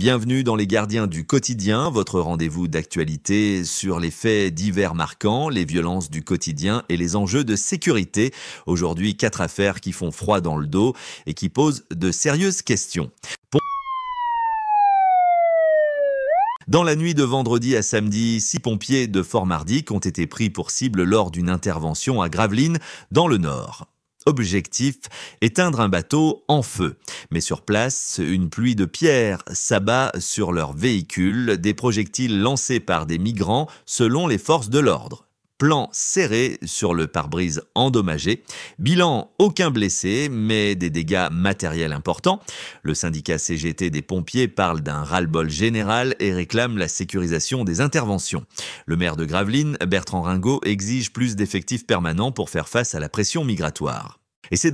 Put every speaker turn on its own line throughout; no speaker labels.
Bienvenue dans Les Gardiens du quotidien, votre rendez-vous d'actualité sur les faits divers marquants, les violences du quotidien et les enjeux de sécurité. Aujourd'hui, 4 affaires qui font froid dans le dos et qui posent de sérieuses questions. Dans la nuit de vendredi à samedi, 6 pompiers de Fort-Mardic ont été pris pour cible lors d'une intervention à Gravelines, dans le Nord. Objectif, éteindre un bateau en feu. Mais sur place, une pluie de pierres s'abat sur leur véhicule, des projectiles lancés par des migrants selon les forces de l'ordre. Plan serré sur le pare-brise endommagé. Bilan, aucun blessé, mais des dégâts matériels importants. Le syndicat CGT des pompiers parle d'un ras-le-bol général et réclame la sécurisation des interventions. Le maire de Gravelines, Bertrand Ringot, exige plus d'effectifs permanents pour faire face à la pression migratoire. Et c'est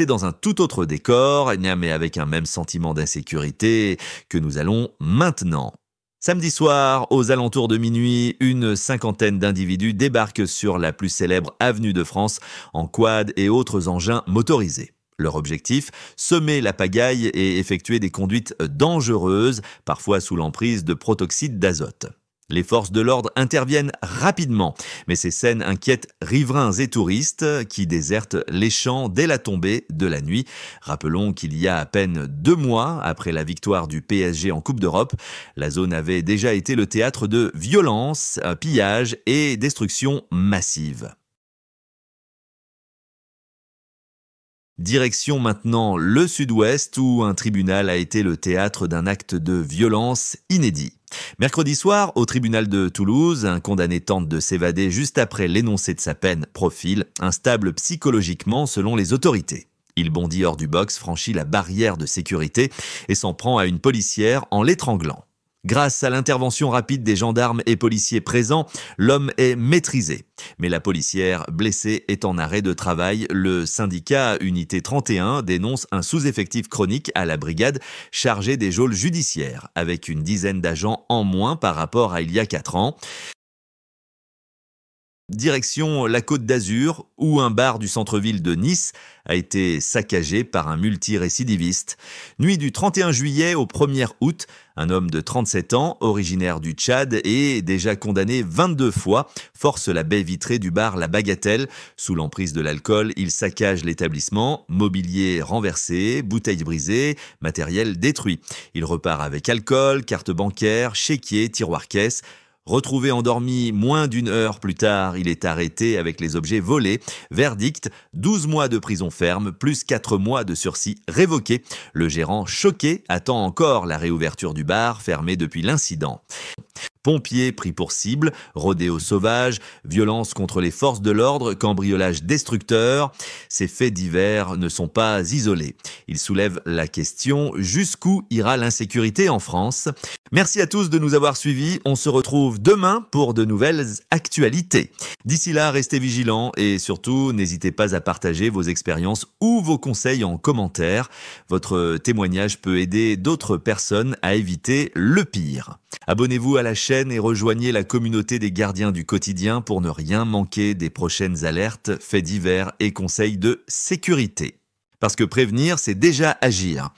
dans un tout autre décor, mais avec un même sentiment d'insécurité, que nous allons maintenant. Samedi soir, aux alentours de minuit, une cinquantaine d'individus débarquent sur la plus célèbre avenue de France en quad et autres engins motorisés. Leur objectif, semer la pagaille et effectuer des conduites dangereuses, parfois sous l'emprise de protoxyde d'azote. Les forces de l'ordre interviennent rapidement, mais ces scènes inquiètent riverains et touristes qui désertent les champs dès la tombée de la nuit. Rappelons qu'il y a à peine 2 mois, après la victoire du PSG en Coupe d'Europe, la zone avait déjà été le théâtre de violences, pillages et destructions massives. Direction maintenant le sud-ouest où un tribunal a été le théâtre d'un acte de violence inédit. Mercredi soir, au tribunal de Toulouse, un condamné tente de s'évader juste après l'énoncé de sa peine, profil instable psychologiquement selon les autorités. Il bondit hors du box, franchit la barrière de sécurité et s'en prend à une policière en l'étranglant. Grâce à l'intervention rapide des gendarmes et policiers présents, l'homme est maîtrisé. Mais la policière blessée est en arrêt de travail. Le syndicat Unité 31 dénonce un sous-effectif chronique à la brigade chargée des geôles judiciaires, avec une dizaine d'agents en moins par rapport à il y a 4 ans. Direction la Côte d'Azur, où un bar du centre-ville de Nice a été saccagé par un multirécidiviste. Nuit du 31 juillet au 1er août, un homme de 37 ans, originaire du Tchad et déjà condamné 22 fois, force la baie vitrée du bar La Bagatelle. Sous l'emprise de l'alcool, il saccage l'établissement, mobilier renversé, bouteilles brisées, matériel détruit. Il repart avec alcool, carte bancaire, chéquier, tiroir-caisse. Retrouvé endormi moins d'1 heure plus tard, il est arrêté avec les objets volés. Verdict, 12 mois de prison ferme, plus 4 mois de sursis révoqués. Le gérant, choqué, attend encore la réouverture du bar, fermé depuis l'incident. Pompiers pris pour cible, rodéo sauvage, violence contre les forces de l'ordre, cambriolage destructeur. Ces faits divers ne sont pas isolés. Ils soulèvent la question: jusqu'où ira l'insécurité en France? Merci à tous de nous avoir suivis. On se retrouve demain pour de nouvelles actualités. D'ici là, restez vigilants et surtout, n'hésitez pas à partager vos expériences ou vos conseils en commentaire. Votre témoignage peut aider d'autres personnes à éviter le pire. Abonnez-vous à la chaîne et rejoignez la communauté des gardiens du quotidien pour ne rien manquer des prochaines alertes, faits divers et conseils de sécurité. Parce que prévenir, c'est déjà agir.